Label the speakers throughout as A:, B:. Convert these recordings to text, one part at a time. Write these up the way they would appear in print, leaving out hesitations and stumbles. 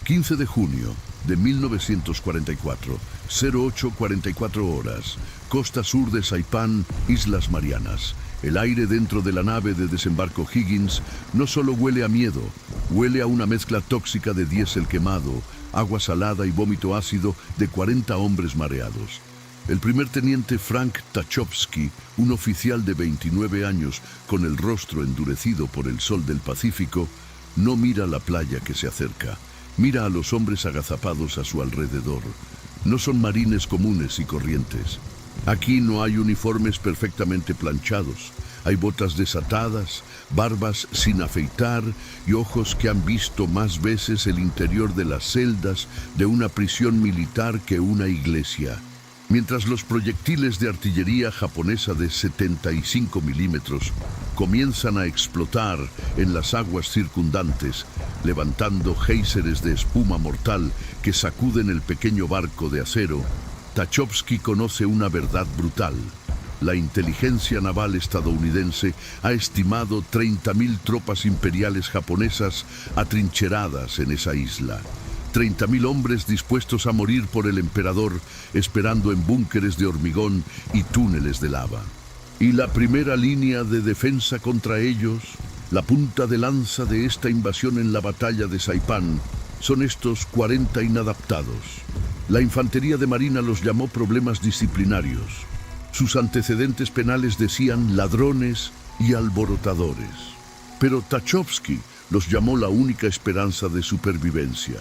A: 15 de junio de 1944, 08:44 horas, costa sur de Saipán, Islas Marianas. El aire dentro de la nave de desembarco Higgins no solo huele a miedo, huele a una mezcla tóxica de diésel quemado, agua salada y vómito ácido de 40 hombres mareados. El primer teniente Frank Tachowski, un oficial de 29 años con el rostro endurecido por el sol del Pacífico, no mira la playa que se acerca. Mira a los hombres agazapados a su alrededor. No son marines comunes y corrientes. Aquí no hay uniformes perfectamente planchados. Hay botas desatadas, barbas sin afeitar y ojos que han visto más veces el interior de las celdas de una prisión militar que una iglesia. Mientras los proyectiles de artillería japonesa de 75 milímetros comienzan a explotar en las aguas circundantes, levantando géiseres de espuma mortal que sacuden el pequeño barco de acero, Tachowski conoce una verdad brutal. La inteligencia naval estadounidense ha estimado 30.000 tropas imperiales japonesas atrincheradas en esa isla. 30.000 hombres dispuestos a morir por el emperador, esperando en búnkeres de hormigón y túneles de lava. Y la primera línea de defensa contra ellos, la punta de lanza de esta invasión en la batalla de Saipán, son estos 40 inadaptados. La infantería de marina los llamó problemas disciplinarios. Sus antecedentes penales decían ladrones y alborotadores. Pero Tachowski los llamó la única esperanza de supervivencia.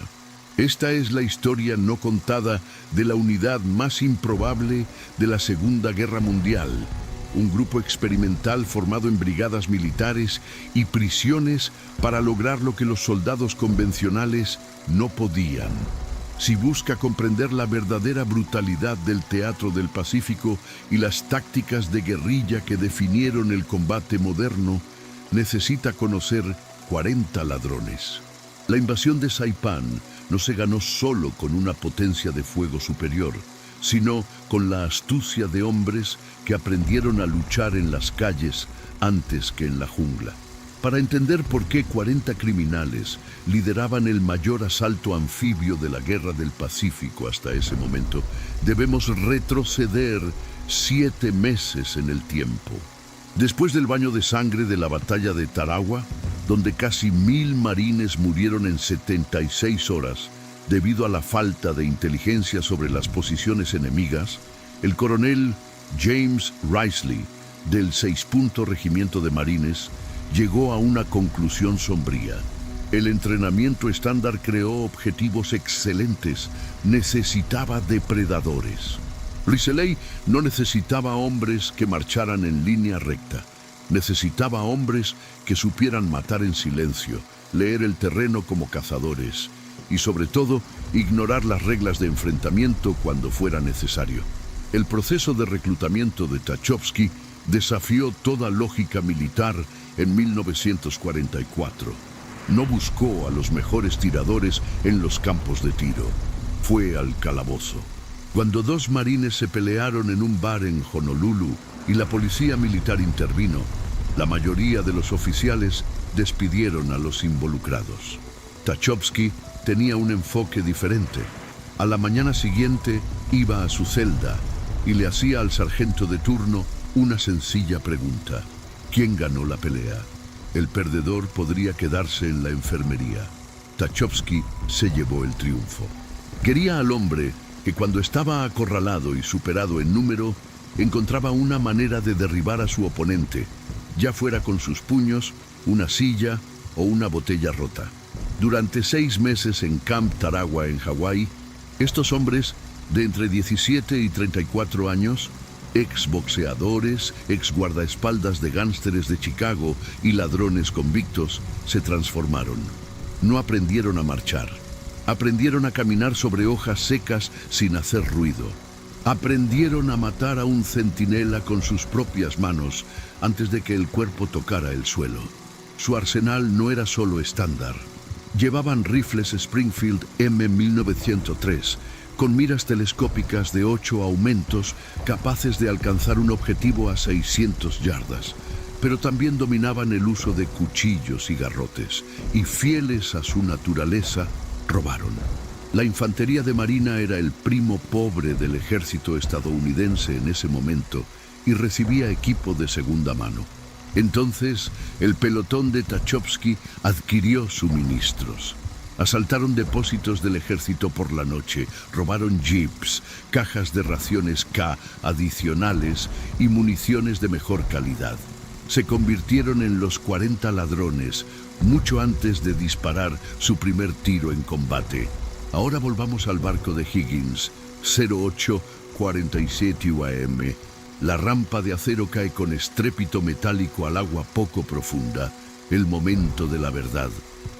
A: Esta es la historia no contada de la unidad más improbable de la Segunda Guerra Mundial, un grupo experimental formado en brigadas militares y prisiones para lograr lo que los soldados convencionales no podían. Si busca comprender la verdadera brutalidad del teatro del Pacífico y las tácticas de guerrilla que definieron el combate moderno, necesita conocer 40 ladrones. La invasión de Saipán no se ganó solo con una potencia de fuego superior, sino con la astucia de hombres que aprendieron a luchar en las calles antes que en la jungla. Para entender por qué 40 criminales lideraban el mayor asalto anfibio de la Guerra del Pacífico hasta ese momento, debemos retroceder 7 meses en el tiempo. Después del baño de sangre de la batalla de Tarawa, donde casi 1.000 marines murieron en 76 horas debido a la falta de inteligencia sobre las posiciones enemigas, el coronel James Risley, del 6º Regimiento de Marines, llegó a una conclusión sombría. El entrenamiento estándar creó objetivos excelentes, necesitaba depredadores. Risley no necesitaba hombres que marcharan en línea recta. Necesitaba hombres que supieran matar en silencio, leer el terreno como cazadores y, sobre todo, ignorar las reglas de enfrentamiento cuando fuera necesario. El proceso de reclutamiento de Tachowski desafió toda lógica militar en 1944. No buscó a los mejores tiradores en los campos de tiro. Fue al calabozo. Cuando 2 marines se pelearon en un bar en Honolulu y la policía militar intervino, la mayoría de los oficiales despidieron a los involucrados. Tachowski tenía un enfoque diferente. A la mañana siguiente iba a su celda y le hacía al sargento de turno una sencilla pregunta. ¿Quién ganó la pelea? El perdedor podría quedarse en la enfermería. Tachowski se llevó el triunfo. Quería al hombre que cuando estaba acorralado y superado en número, encontraba una manera de derribar a su oponente, ya fuera con sus puños, una silla o una botella rota. Durante 6 meses en Camp Tarawa, en Hawái, estos hombres de entre 17 y 34 años, ex boxeadores, ex guardaespaldas de gánsteres de Chicago y ladrones convictos, se transformaron. No aprendieron a marchar. Aprendieron a caminar sobre hojas secas sin hacer ruido. Aprendieron a matar a un centinela con sus propias manos antes de que el cuerpo tocara el suelo. Su arsenal no era solo estándar. Llevaban rifles Springfield M1903 con miras telescópicas de 8 aumentos capaces de alcanzar un objetivo a 600 yardas. Pero también dominaban el uso de cuchillos y garrotes, y fieles a su naturaleza, robaron. La infantería de marina era el primo pobre del ejército estadounidense en ese momento y recibía equipo de segunda mano. Entonces, el pelotón de Tachowski adquirió suministros. Asaltaron depósitos del ejército por la noche, robaron jeeps, cajas de raciones K adicionales y municiones de mejor calidad. Se convirtieron en los 40 ladrones, mucho antes de disparar su primer tiro en combate. Ahora volvamos al barco de Higgins, 0847 UAM. La rampa de acero cae con estrépito metálico al agua poco profunda. El momento de la verdad.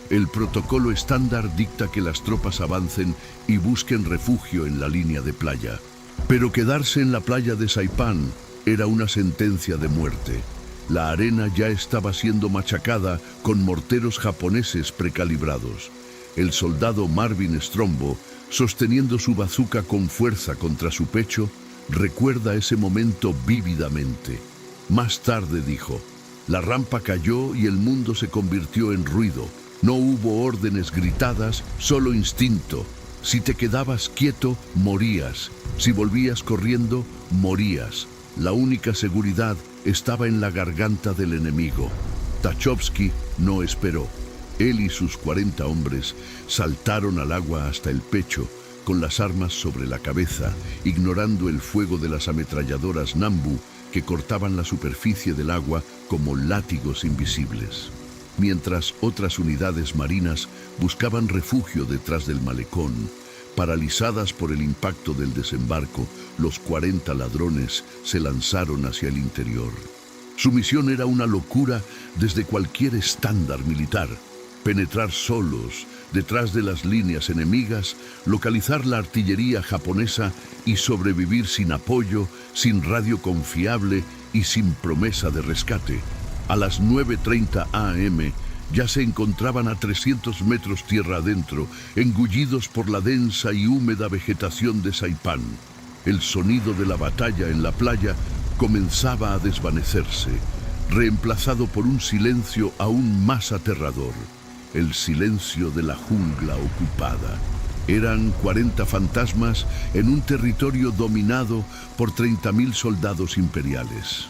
A: El protocolo estándar dicta que las tropas avancen y busquen refugio en la línea de playa. Pero quedarse en la playa de Saipan era una sentencia de muerte. La arena ya estaba siendo machacada con morteros japoneses precalibrados. El soldado Marvin Strombo, sosteniendo su bazuca con fuerza contra su pecho, recuerda ese momento vívidamente. Más tarde dijo: la rampa cayó y el mundo se convirtió en ruido. No hubo órdenes gritadas, solo instinto. Si te quedabas quieto, morías. Si volvías corriendo, morías. La única seguridad estaba en la garganta del enemigo. Tachowski no esperó. Él y sus 40 hombres saltaron al agua hasta el pecho, con las armas sobre la cabeza, ignorando el fuego de las ametralladoras Nambu que cortaban la superficie del agua como látigos invisibles. Mientras otras unidades marinas buscaban refugio detrás del malecón, paralizadas por el impacto del desembarco, los 40 ladrones se lanzaron hacia el interior. Su misión era una locura desde cualquier estándar militar: penetrar solos detrás de las líneas enemigas, localizar la artillería japonesa y sobrevivir sin apoyo, sin radio confiable y sin promesa de rescate. A las 9:30 AM ya se encontraban a 300 metros tierra adentro, engullidos por la densa y húmeda vegetación de Saipan. El sonido de la batalla en la playa comenzaba a desvanecerse, reemplazado por un silencio aún más aterrador: el silencio de la jungla ocupada. Eran 40 fantasmas en un territorio dominado por 30.000 soldados imperiales.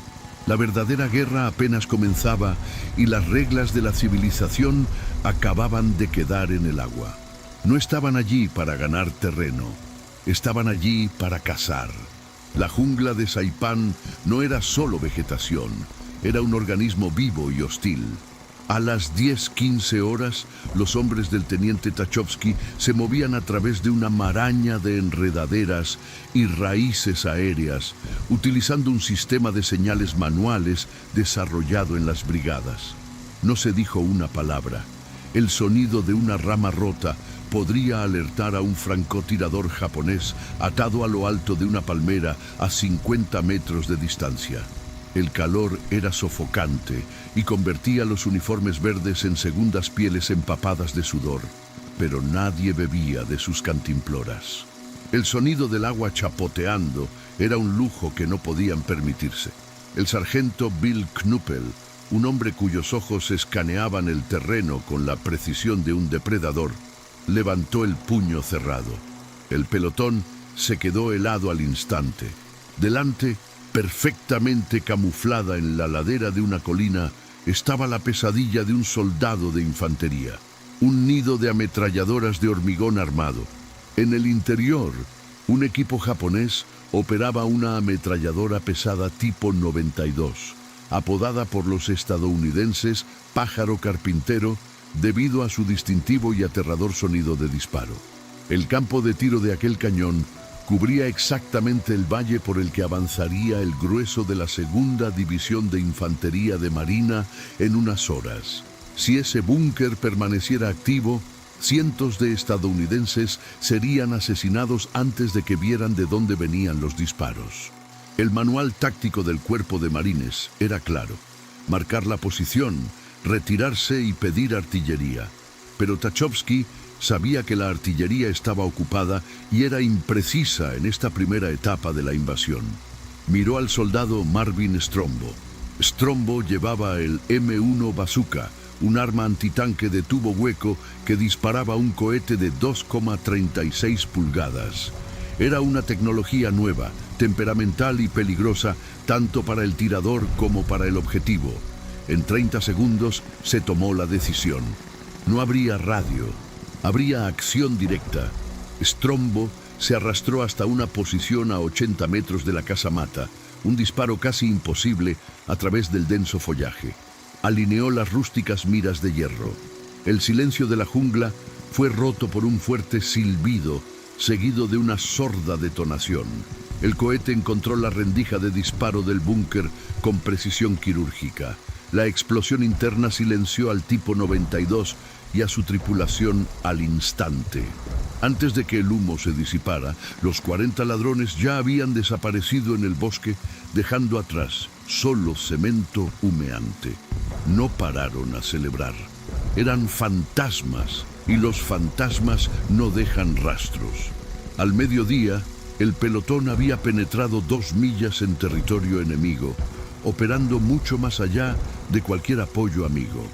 A: La verdadera guerra apenas comenzaba y las reglas de la civilización acababan de quedar en el agua. No estaban allí para ganar terreno, estaban allí para cazar. La jungla de Saipan no era solo vegetación, era un organismo vivo y hostil. A las 10:15 horas, los hombres del teniente Tachowski se movían a través de una maraña de enredaderas y raíces aéreas, utilizando un sistema de señales manuales desarrollado en las brigadas. No se dijo una palabra. El sonido de una rama rota podría alertar a un francotirador japonés atado a lo alto de una palmera a 50 metros de distancia. El calor era sofocante y convertía los uniformes verdes en segundas pieles empapadas de sudor, pero nadie bebía de sus cantimploras. El sonido del agua chapoteando era un lujo que no podían permitirse. El sargento Bill Knuppel, un hombre cuyos ojos escaneaban el terreno con la precisión de un depredador, levantó el puño cerrado. El pelotón se quedó helado al instante. Delante, perfectamente camuflada en la ladera de una colina, estaba la pesadilla de un soldado de infantería, un nido de ametralladoras de hormigón armado. En el interior, un equipo japonés operaba una ametralladora pesada tipo 92, apodada por los estadounidenses Pájaro Carpintero debido a su distintivo y aterrador sonido de disparo. El campo de tiro de aquel cañón cubría exactamente el valle por el que avanzaría el grueso de la segunda división de infantería de marina en unas horas. Si ese búnker permaneciera activo, cientos de estadounidenses serían asesinados antes de que vieran de dónde venían los disparos. El manual táctico del cuerpo de marines era claro: marcar la posición, retirarse y pedir artillería. Pero Tachowski sabía que la artillería estaba ocupada y era imprecisa en esta primera etapa de la invasión. Miró al soldado Marvin Strombo. Strombo llevaba el M1 Bazooka, un arma antitanque de tubo hueco que disparaba un cohete de 2,36 pulgadas. Era una tecnología nueva, temperamental y peligrosa tanto para el tirador como para el objetivo. En 30 segundos se tomó la decisión. No habría radio, habría acción directa. Strombo se arrastró hasta una posición a 80 metros de la casamata, un disparo casi imposible a través del denso follaje. Alineó las rústicas miras de hierro. El silencio de la jungla fue roto por un fuerte silbido, seguido de una sorda detonación. El cohete encontró la rendija de disparo del búnker con precisión quirúrgica. La explosión interna silenció al tipo 92 y a su tripulación al instante. Antes de que el humo se disipara, los 40 ladrones ya habían desaparecido en el bosque, dejando atrás solo cemento humeante. No pararon a celebrar. Eran fantasmas, y los fantasmas no dejan rastros. Al mediodía, el pelotón había penetrado 2 millas en territorio enemigo, operando mucho más allá de cualquier apoyo amigo.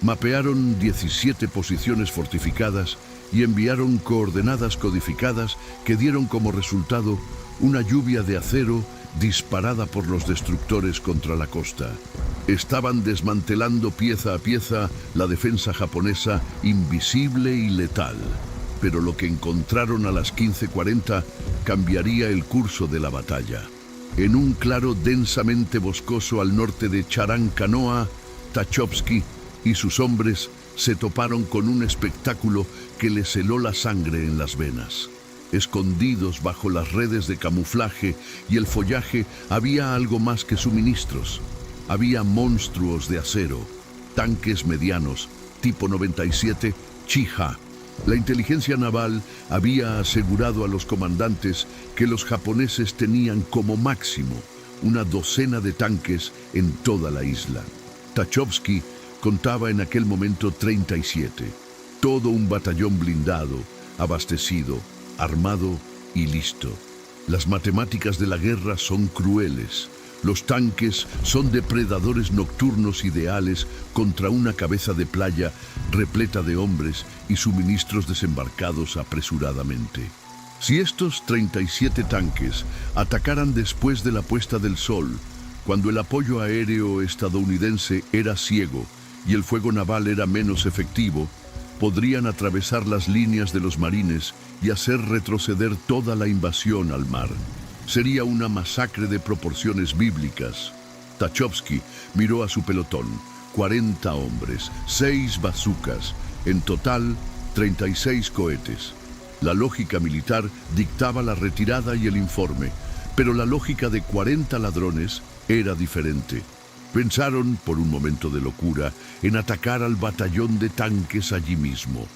A: Mapearon 17 posiciones fortificadas y enviaron coordenadas codificadas que dieron como resultado una lluvia de acero disparada por los destructores contra la costa. Estaban desmantelando pieza a pieza la defensa japonesa invisible y letal, pero lo que encontraron a las 15:40 cambiaría el curso de la batalla. En un claro densamente boscoso al norte de Charancanoa, Tachovsky y sus hombres se toparon con un espectáculo que les heló la sangre en las venas. Escondidos bajo las redes de camuflaje y el follaje había algo más que suministros. Había monstruos de acero, tanques medianos, tipo 97, Chi-Ha. La inteligencia naval había asegurado a los comandantes que los japoneses tenían como máximo una docena de tanques en toda la isla. Tachovsky contaba en aquel momento 37. Todo un batallón blindado, abastecido, armado y listo. Las matemáticas de la guerra son crueles. Los tanques son depredadores nocturnos ideales contra una cabeza de playa repleta de hombres y suministros desembarcados apresuradamente. Si estos 37 tanques atacaran después de la puesta del sol, cuando el apoyo aéreo estadounidense era ciego y el fuego naval era menos efectivo, podrían atravesar las líneas de los marines y hacer retroceder toda la invasión al mar. Sería una masacre de proporciones bíblicas. Tachovsky miró a su pelotón, 40 hombres, 6 bazucas, en total 36 cohetes. La lógica militar dictaba la retirada y el informe, pero la lógica de 40 ladrones era diferente. Pensaron, por un momento de locura, en atacar al batallón de tanques allí mismo.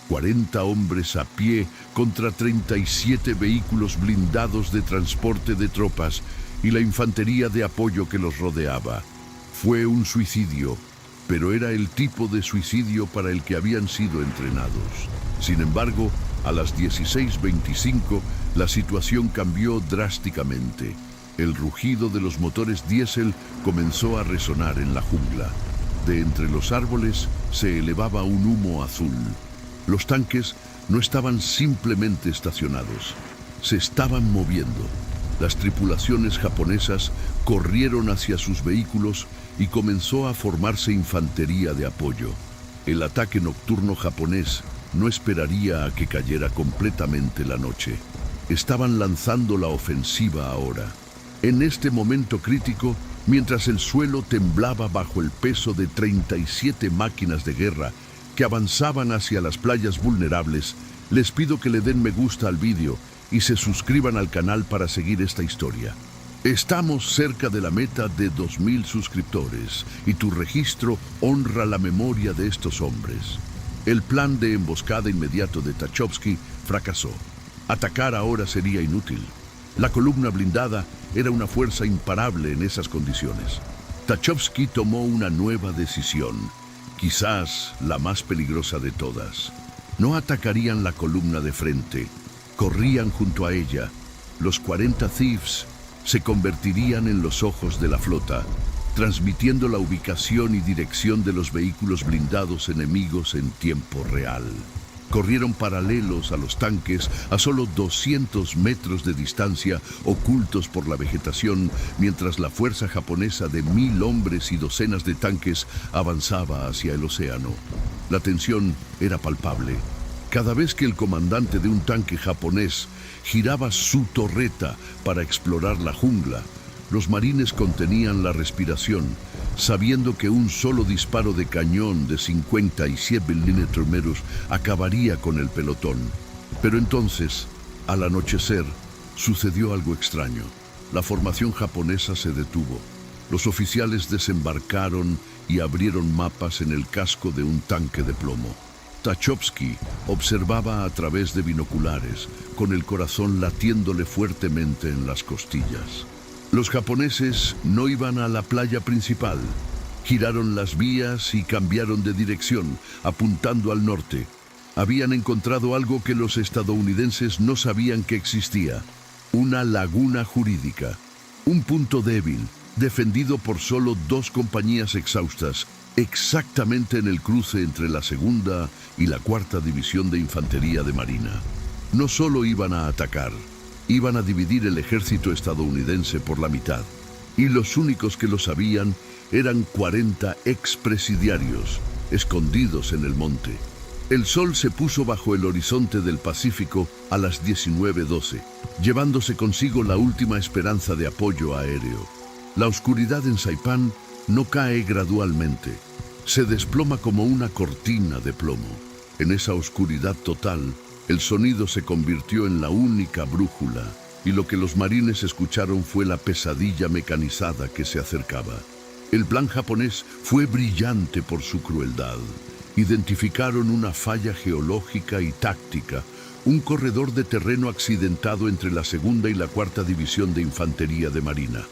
A: 40 hombres a pie contra 37 vehículos blindados de transporte de tropas y la infantería de apoyo que los rodeaba. Fue un suicidio, pero era el tipo de suicidio para el que habían sido entrenados. Sin embargo, a las 16:25, la situación cambió drásticamente. El rugido de los motores diésel comenzó a resonar en la jungla. De entre los árboles se elevaba un humo azul. Los tanques no estaban simplemente estacionados, se estaban moviendo. Las tripulaciones japonesas corrieron hacia sus vehículos y comenzó a formarse infantería de apoyo. El ataque nocturno japonés no esperaría a que cayera completamente la noche. Estaban lanzando la ofensiva ahora. En este momento crítico, mientras el suelo temblaba bajo el peso de 37 máquinas de guerra que avanzaban hacia las playas vulnerables, les pido que le den me gusta al vídeo y se suscriban al canal para seguir esta historia. Estamos cerca de la meta de 2000 suscriptores y tu registro honra la memoria de estos hombres. El plan de emboscada inmediato de Tachovsky fracasó. Atacar ahora sería inútil. La columna blindada era una fuerza imparable en esas condiciones. Tachovsky tomó una nueva decisión, quizás la más peligrosa de todas. No atacarían la columna de frente, corrían junto a ella. Los 40 Thieves se convertirían en los ojos de la flota, transmitiendo la ubicación y dirección de los vehículos blindados enemigos en tiempo real. Corrieron paralelos a los tanques a solo 200 metros de distancia, ocultos por la vegetación, mientras la fuerza japonesa de 1000 hombres y docenas de tanques avanzaba hacia el océano. La tensión era palpable. Cada vez que el comandante de un tanque japonés giraba su torreta para explorar la jungla, los marines contenían la respiración, sabiendo que un solo disparo de cañón de 57 milímetros acabaría con el pelotón. Pero entonces, al anochecer, sucedió algo extraño. La formación japonesa se detuvo. Los oficiales desembarcaron y abrieron mapas en el casco de un tanque de plomo. Tachowski observaba a través de binoculares, con el corazón latiéndole fuertemente en las costillas. Los japoneses no iban a la playa principal. Giraron las vías y cambiaron de dirección, apuntando al norte. Habían encontrado algo que los estadounidenses no sabían que existía: una laguna jurídica, un punto débil, defendido por solo 2 compañías exhaustas, exactamente en el cruce entre la segunda y la 4ª División de Infantería de Marina. No solo iban a atacar, iban a dividir el ejército estadounidense por la mitad. Y los únicos que lo sabían eran 40 expresidiarios, escondidos en el monte. El sol se puso bajo el horizonte del Pacífico a las 19:12, llevándose consigo la última esperanza de apoyo aéreo. La oscuridad en Saipán no cae gradualmente, se desploma como una cortina de plomo. En esa oscuridad total, el sonido se convirtió en la única brújula, y lo que los marines escucharon fue la pesadilla mecanizada que se acercaba. El plan japonés fue brillante por su crueldad. Identificaron una falla geológica y táctica, un corredor de terreno accidentado entre la 2ª y la 4ª División de Infantería de Marina.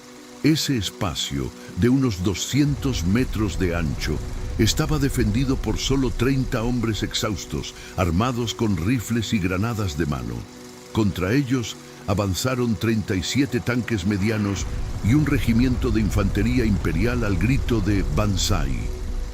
A: Ese espacio, de unos 200 metros de ancho, estaba defendido por solo 30 hombres exhaustos, armados con rifles y granadas de mano. Contra ellos avanzaron 37 tanques medianos y un regimiento de infantería imperial al grito de Banzai.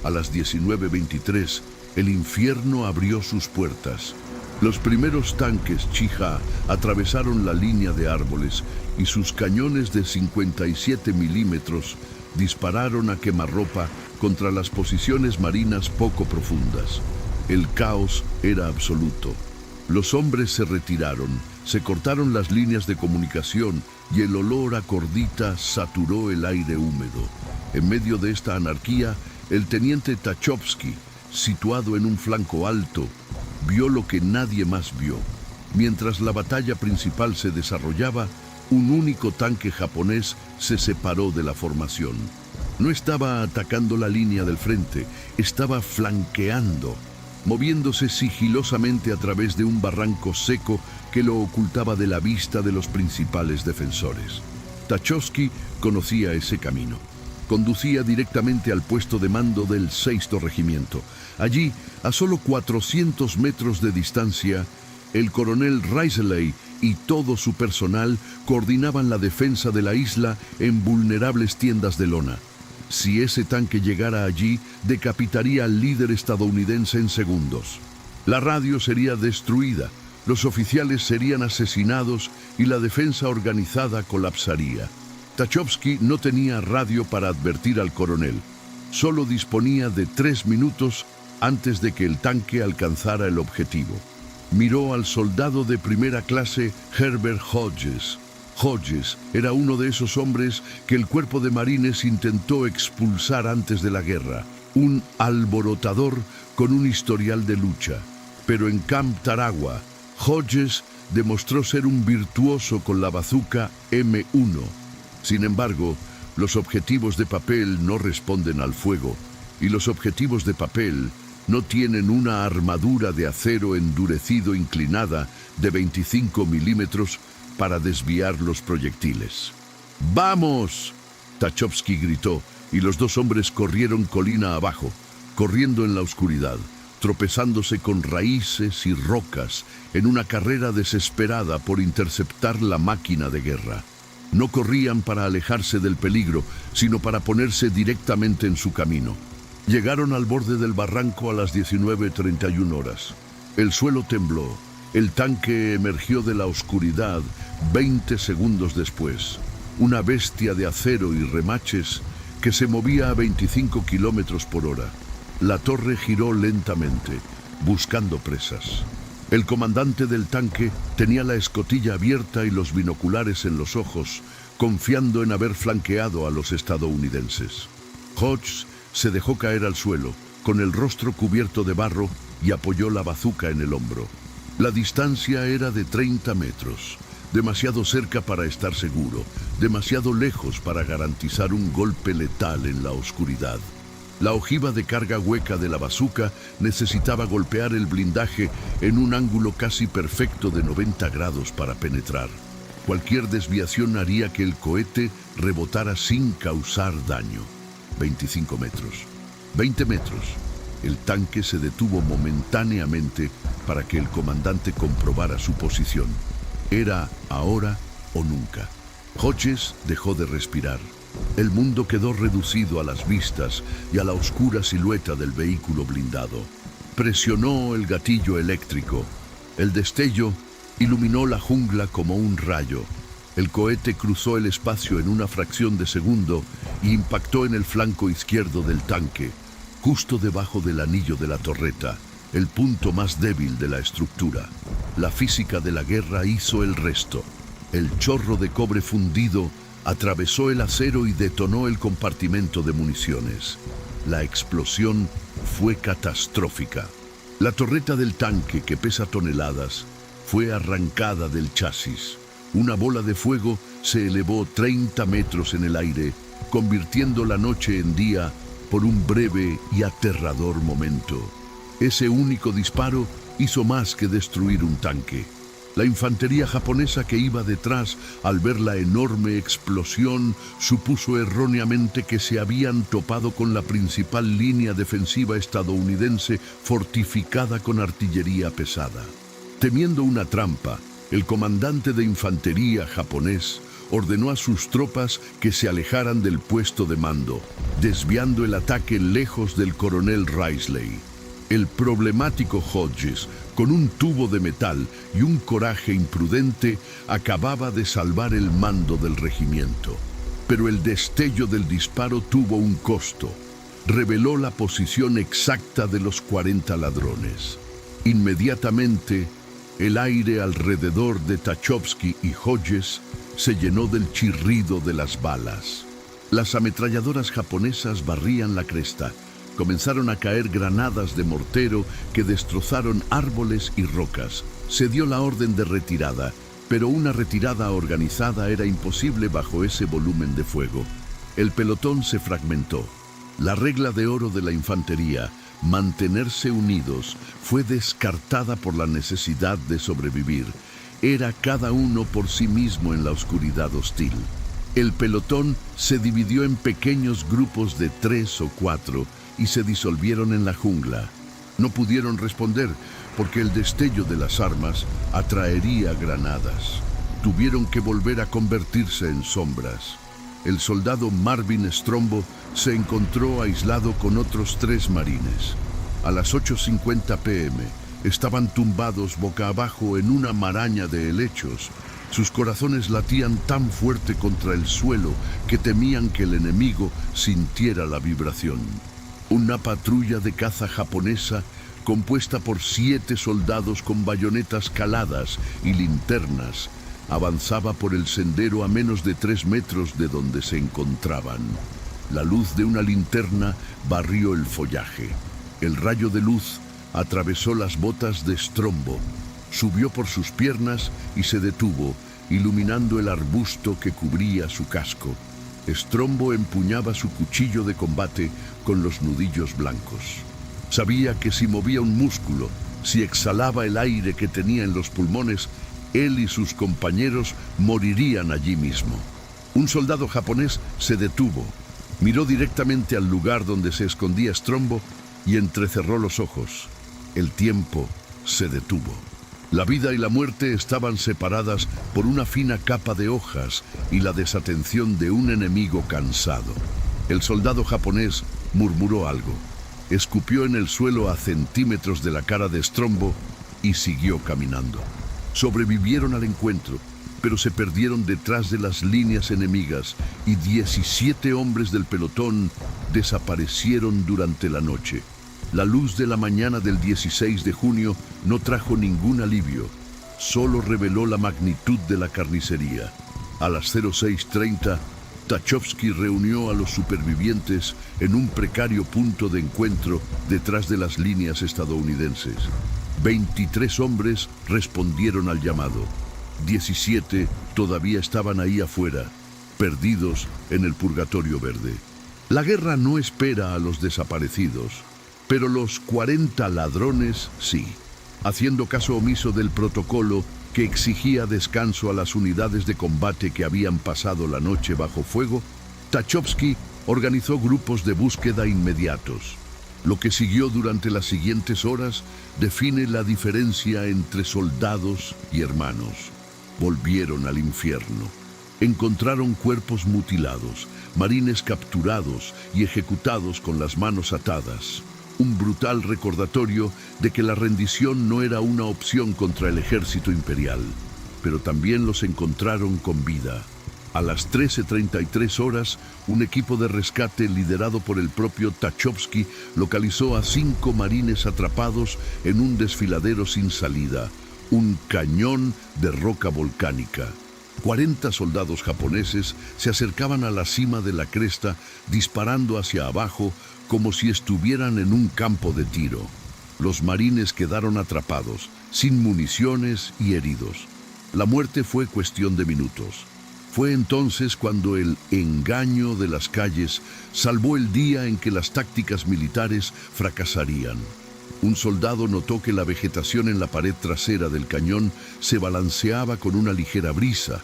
A: A las 19:23, el infierno abrió sus puertas. Los primeros tanques Chiha atravesaron la línea de árboles y sus cañones de 57 milímetros dispararon a quemarropa contra las posiciones marinas poco profundas. El caos era absoluto. Los hombres se retiraron, se cortaron las líneas de comunicación y el olor a cordita saturó el aire húmedo. En medio de esta anarquía, el teniente Tachowski, situado en un flanco alto, vio lo que nadie más vio. Mientras la batalla principal se desarrollaba, un único tanque japonés se separó de la formación. No estaba atacando la línea del frente, estaba flanqueando, moviéndose sigilosamente a través de un barranco seco que lo ocultaba de la vista de los principales defensores. Tachowski conocía ese camino. Conducía directamente al puesto de mando del 6º Regimiento. Allí, a solo 400 metros de distancia, el coronel Risley y todo su personal coordinaban la defensa de la isla en vulnerables tiendas de lona. Si ese tanque llegara allí, decapitaría al líder estadounidense en segundos. La radio sería destruida, los oficiales serían asesinados y la defensa organizada colapsaría. Tachowski no tenía radio para advertir al coronel. Solo disponía de 3 minutos antes de que el tanque alcanzara el objetivo. Miró al soldado de primera clase Herbert Hodges. Hodges era uno de esos hombres que el cuerpo de marines intentó expulsar antes de la guerra, un alborotador con un historial de lucha. Pero en Camp Tarawa, Hodges demostró ser un virtuoso con la bazuca M1. Sin embargo, los objetivos de papel no responden al fuego, y los objetivos de papel no tienen una armadura de acero endurecido inclinada de 25 milímetros para desviar los proyectiles. ¡Vamos!, Tachowski gritó, y los 2 hombres corrieron colina abajo, corriendo en la oscuridad, tropezándose con raíces y rocas en una carrera desesperada por interceptar la máquina de guerra. No corrían para alejarse del peligro, sino para ponerse directamente en su camino. Llegaron al borde del barranco a las 19:31 horas. El suelo tembló. El tanque emergió de la oscuridad 20 segundos después. Una bestia de acero y remaches que se movía a 25 kilómetros por hora. La torre giró lentamente, buscando presas. El comandante del tanque tenía la escotilla abierta y los binoculares en los ojos, confiando en haber flanqueado a los estadounidenses. Hodges se dejó caer al suelo, con el rostro cubierto de barro, y apoyó la bazuca en el hombro. La distancia era de 30 metros, demasiado cerca para estar seguro, demasiado lejos para garantizar un golpe letal en la oscuridad. La ojiva de carga hueca de la bazuca necesitaba golpear el blindaje en un ángulo casi perfecto de 90 grados para penetrar. Cualquier desviación haría que el cohete rebotara sin causar daño. 25 metros. 20 metros. El tanque se detuvo momentáneamente para que el comandante comprobara su posición. Era ahora o nunca. Hodges dejó de respirar. El mundo quedó reducido a las vistas y a la oscura silueta del vehículo blindado. Presionó el gatillo eléctrico. El destello iluminó la jungla como un rayo. El cohete cruzó el espacio en una fracción de segundo e impactó en el flanco izquierdo del tanque, justo debajo del anillo de la torreta, el punto más débil de la estructura. La física de la guerra hizo el resto. El chorro de cobre fundido atravesó el acero y detonó el compartimento de municiones. La explosión fue catastrófica. La torreta del tanque, que pesa toneladas, fue arrancada del chasis. Una bola de fuego se elevó 30 metros en el aire, convirtiendo la noche en día por un breve y aterrador momento. Ese único disparo hizo más que destruir un tanque. La infantería japonesa que iba detrás, al ver la enorme explosión, supuso erróneamente que se habían topado con la principal línea defensiva estadounidense fortificada con artillería pesada. Temiendo una trampa, el comandante de infantería japonés ordenó a sus tropas que se alejaran del puesto de mando, desviando el ataque lejos del coronel Risley. El problemático Hodges, con un tubo de metal y un coraje imprudente, acababa de salvar el mando del regimiento. Pero el destello del disparo tuvo un costo. Reveló la posición exacta de los 40 ladrones. Inmediatamente, el aire alrededor de Tachovsky y Hodges se llenó del chirrido de las balas. Las ametralladoras japonesas barrían la cresta. Comenzaron a caer granadas de mortero que destrozaron árboles y rocas. Se dio la orden de retirada, pero una retirada organizada era imposible bajo ese volumen de fuego. El pelotón se fragmentó. La regla de oro de la infantería, mantenerse unidos, fue descartada por la necesidad de sobrevivir. Era cada uno por sí mismo en la oscuridad hostil. El pelotón se dividió en pequeños grupos de 3 o 4 y se disolvieron en la jungla. No pudieron responder porque el destello de las armas atraería granadas. Tuvieron que volver a convertirse en sombras. El soldado Marvin Strombo se encontró aislado con otros 3 marines. A las 8:50 p.m. estaban tumbados boca abajo en una maraña de helechos. Sus corazones latían tan fuerte contra el suelo que temían que el enemigo sintiera la vibración. Una patrulla de caza japonesa, compuesta por 7 soldados con bayonetas caladas y linternas, avanzaba por el sendero a menos de 3 metros de donde se encontraban. La luz de una linterna barrió el follaje. El rayo de luz atravesó las botas de Strombo, subió por sus piernas y se detuvo, iluminando el arbusto que cubría su casco. Strombo empuñaba su cuchillo de combate con los nudillos blancos. Sabía que si movía un músculo, si exhalaba el aire que tenía en los pulmones, él y sus compañeros morirían allí mismo. Un soldado japonés se detuvo, miró directamente al lugar donde se escondía Strombo y entrecerró los ojos. El tiempo se detuvo. La vida y la muerte estaban separadas por una fina capa de hojas y la desatención de un enemigo cansado. El soldado japonés murmuró algo, escupió en el suelo a centímetros de la cara de Strombo y siguió caminando. Sobrevivieron al encuentro, pero se perdieron detrás de las líneas enemigas y 17 hombres del pelotón desaparecieron durante la noche. La luz de la mañana del 16 de junio no trajo ningún alivio, solo reveló la magnitud de la carnicería. A las 06:30, Tachowski reunió a los supervivientes en un precario punto de encuentro detrás de las líneas estadounidenses. 23 hombres respondieron al llamado. 17 todavía estaban ahí afuera, perdidos en el purgatorio verde. La guerra no espera a los desaparecidos, pero los 40 ladrones sí. Haciendo caso omiso del protocolo que exigía descanso a las unidades de combate que habían pasado la noche bajo fuego, Tachowski organizó grupos de búsqueda inmediatos. Lo que siguió durante las siguientes horas define la diferencia entre soldados y hermanos. Volvieron al infierno. Encontraron cuerpos mutilados, marines capturados y ejecutados con las manos atadas. Un brutal recordatorio de que la rendición no era una opción contra el ejército imperial, pero también los encontraron con vida. A las 13:33 horas, un equipo de rescate liderado por el propio Tachowski localizó a 5 marines atrapados en un desfiladero sin salida, un cañón de roca volcánica. 40 soldados japoneses se acercaban a la cima de la cresta disparando hacia abajo como si estuvieran en un campo de tiro. Los marines quedaron atrapados, sin municiones y heridos. La muerte fue cuestión de minutos. Fue entonces cuando el engaño de las calles salvó el día en que las tácticas militares fracasarían. Un soldado notó que la vegetación en la pared trasera del cañón se balanceaba con una ligera brisa,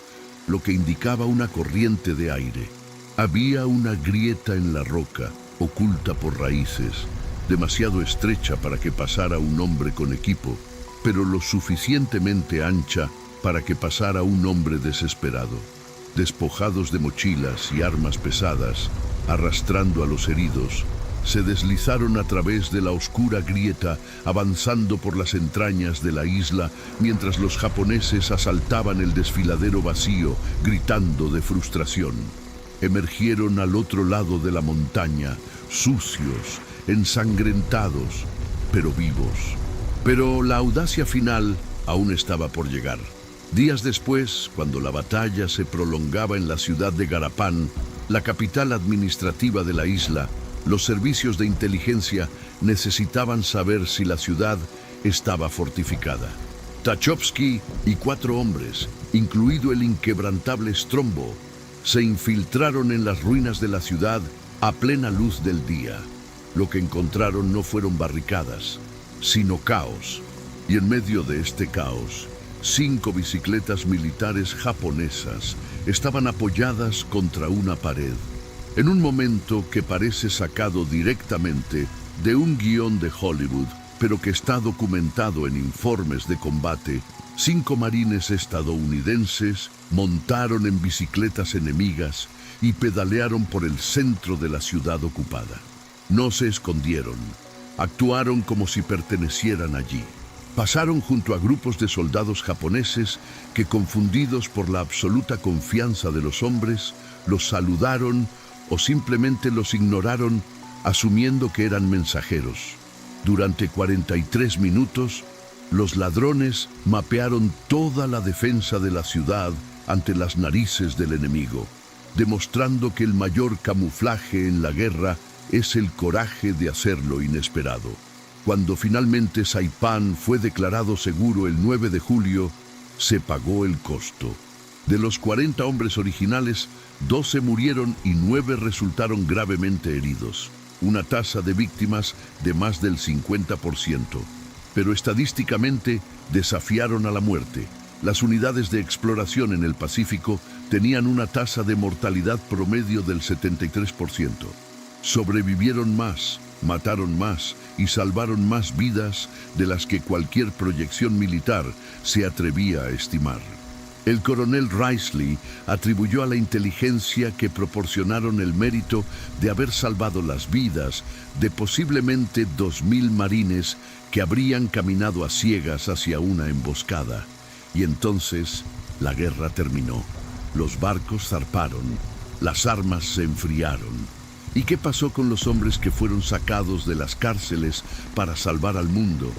A: lo que indicaba una corriente de aire. Había una grieta en la roca, oculta por raíces, demasiado estrecha para que pasara un hombre con equipo, pero lo suficientemente ancha para que pasara un hombre desesperado. Despojados de mochilas y armas pesadas, arrastrando a los heridos, se deslizaron a través de la oscura grieta, avanzando por las entrañas de la isla, mientras los japoneses asaltaban el desfiladero vacío, gritando de frustración. Emergieron al otro lado de la montaña, sucios, ensangrentados, pero vivos. Pero la audacia final aún estaba por llegar. Días después, cuando la batalla se prolongaba en la ciudad de Garapán, la capital administrativa de la isla, los servicios de inteligencia necesitaban saber si la ciudad estaba fortificada. Tachowski y 4 hombres, incluido el inquebrantable Strombo, se infiltraron en las ruinas de la ciudad a plena luz del día. Lo que encontraron no fueron barricadas, sino caos. Y en medio de este caos, 5 bicicletas militares japonesas estaban apoyadas contra una pared. En un momento que parece sacado directamente de un guión de Hollywood, pero que está documentado en informes de combate, 5 marines estadounidenses montaron en bicicletas enemigas y pedalearon por el centro de la ciudad ocupada. No se escondieron, actuaron como si pertenecieran allí. Pasaron junto a grupos de soldados japoneses que, confundidos por la absoluta confianza de los hombres, los saludaron o simplemente los ignoraron, asumiendo que eran mensajeros. Durante 43 minutos, los ladrones mapearon toda la defensa de la ciudad ante las narices del enemigo, demostrando que el mayor camuflaje en la guerra es el coraje de hacer lo inesperado. Cuando finalmente Saipán fue declarado seguro el 9 de julio, se pagó el costo. De los 40 hombres originales, 12 murieron y 9 resultaron gravemente heridos, una tasa de víctimas de más del 50%. Pero estadísticamente desafiaron a la muerte. Las unidades de exploración en el Pacífico tenían una tasa de mortalidad promedio del 73%. Sobrevivieron más, Mataron más y salvaron más vidas de las que cualquier proyección militar se atrevía a estimar. El coronel Risley atribuyó a la inteligencia que proporcionaron el mérito de haber salvado las vidas de posiblemente 2000 marines que habrían caminado a ciegas hacia una emboscada. Y entonces la guerra terminó. Los barcos zarparon, las armas se enfriaron. ¿Y qué pasó con los hombres que fueron sacados de las cárceles para salvar al mundo?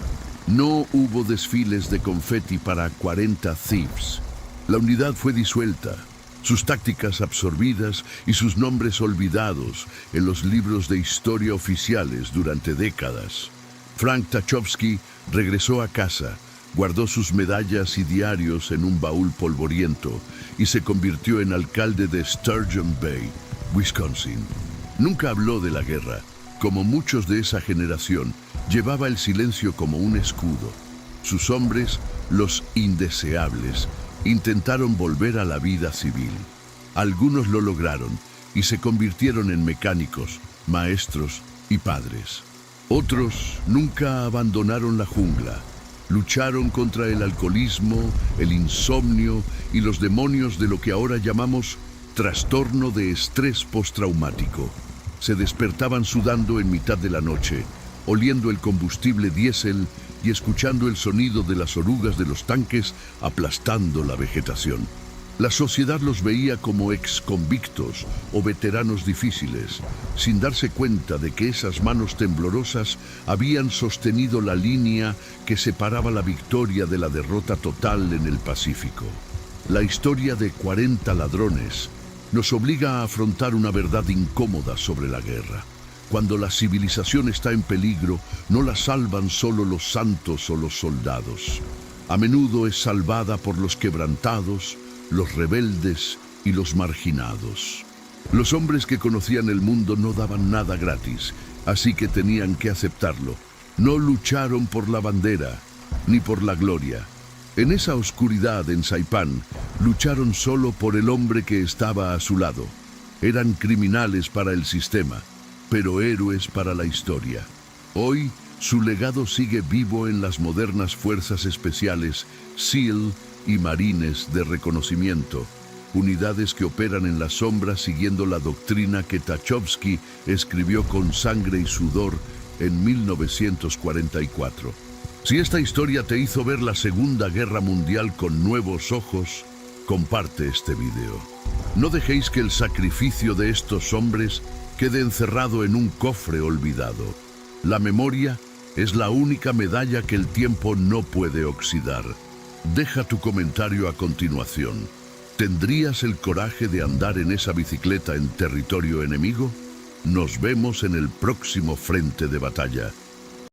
A: No hubo desfiles de confeti para 40 Thieves. La unidad fue disuelta, sus tácticas absorbidas y sus nombres olvidados en los libros de historia oficiales durante décadas. Frank Tachowski regresó a casa, guardó sus medallas y diarios en un baúl polvoriento y se convirtió en alcalde de Sturgeon Bay, Wisconsin. Nunca habló de la guerra. Como muchos de esa generación, llevaba el silencio como un escudo. Sus hombres, los indeseables, intentaron volver a la vida civil. Algunos lo lograron y se convirtieron en mecánicos, maestros y padres. Otros nunca abandonaron la jungla. Lucharon contra el alcoholismo, el insomnio y los demonios de lo que ahora llamamos trastorno de estrés postraumático. Se despertaban sudando en mitad de la noche, oliendo el combustible diésel y escuchando el sonido de las orugas de los tanques aplastando la vegetación. La sociedad los veía como exconvictos o veteranos difíciles, sin darse cuenta de que esas manos temblorosas habían sostenido la línea que separaba la victoria de la derrota total en el Pacífico. La historia de 40 ladrones nos obliga a afrontar una verdad incómoda sobre la guerra. Cuando la civilización está en peligro, no la salvan solo los santos o los soldados. A menudo es salvada por los quebrantados, los rebeldes y los marginados. Los hombres que conocían el mundo no daban nada gratis, así que tenían que aceptarlo. No lucharon por la bandera, ni por la gloria. En esa oscuridad en Saipán, lucharon solo por el hombre que estaba a su lado. Eran criminales para el sistema, pero héroes para la historia. Hoy, su legado sigue vivo en las modernas fuerzas especiales, SEAL y Marines de reconocimiento, unidades que operan en la sombra siguiendo la doctrina que Tachowski escribió con sangre y sudor en 1944. Si esta historia te hizo ver la Segunda Guerra Mundial con nuevos ojos, comparte este video. No dejéis que el sacrificio de estos hombres quede encerrado en un cofre olvidado. La memoria es la única medalla que el tiempo no puede oxidar. Deja tu comentario a continuación. ¿Tendrías el coraje de andar en esa bicicleta en territorio enemigo? Nos vemos en el próximo frente de batalla.